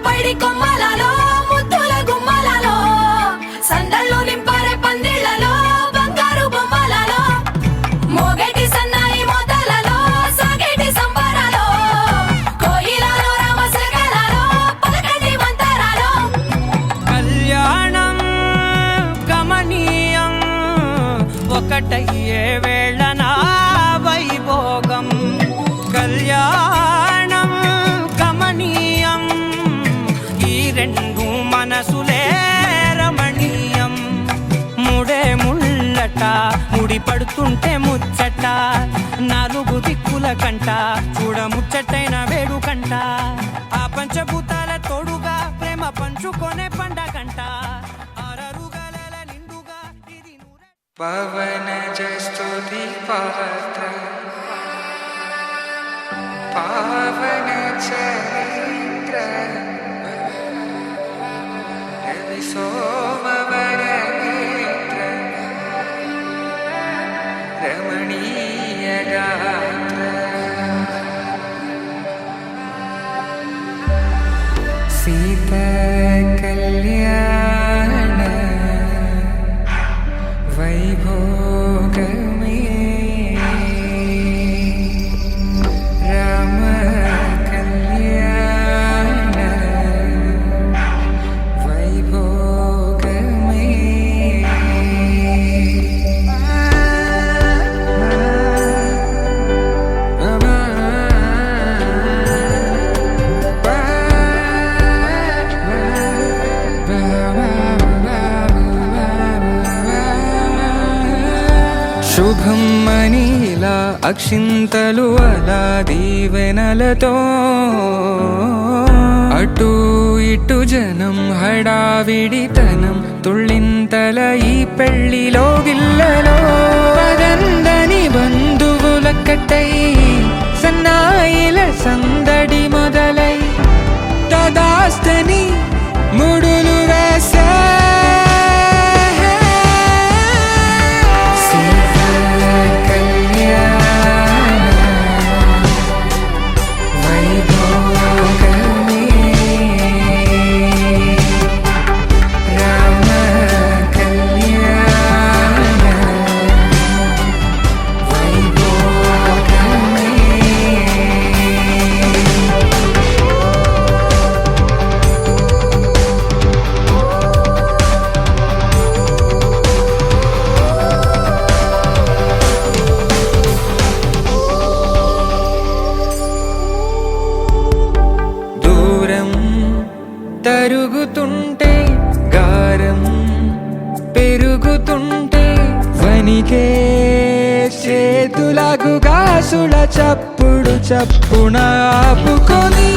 పైడి కొమ్మలలో ముద్దుల గుమ్మలలో సందళ్ళు నింపారే పందిళ్లలో బంగారు బొమ్మలలో మోగేటి సన్నాయి మోతలలో సాగేటి సంబరాలో కోయిలలో రామశకలలో పలకటి మంతరాలో కళ్యాణం గమనీయం ఒకటయ్యే వేళనా వైభోగం కళ్యాణం గమనీయం ఈ రెండు మనసులే రమణీయం ముడే ముళ్ళట ముడి పడుతుంటే ముచ్చట నాలుగు దిక్కుల కంట చూడ ముచ్చటైన వేడుకంట ఆ పంచభూతాల తోడుగా ప్రేమ పంచుకొనే పండగంట ఆరరుగల నిండుగా ఇది పవన జస్తుతి పాత్ర పావన చరిత్ర రవి సోమవర నేత్ర రమణీయ గాత్ర సీత కళ్యాణ వైభోగమే రామ కళ్యాణ వైభోగమే శుభం మనీలా అక్షింతలు అలా దీవెనలతో అటు ఇటు జనం హడావిడితనం తుళ్ళింతల ఈ పెళ్లిలో గిల్లలో పదందని బంధువులక్కటై సన్నాయిల సందడి మొదలై తదాస్తని ముడులు వేసే తరుగుతుంటే గారం పెరుగుతుంటే వనికే చేతులకు గాసుల చప్పుడు చప్పున ఆపుకొని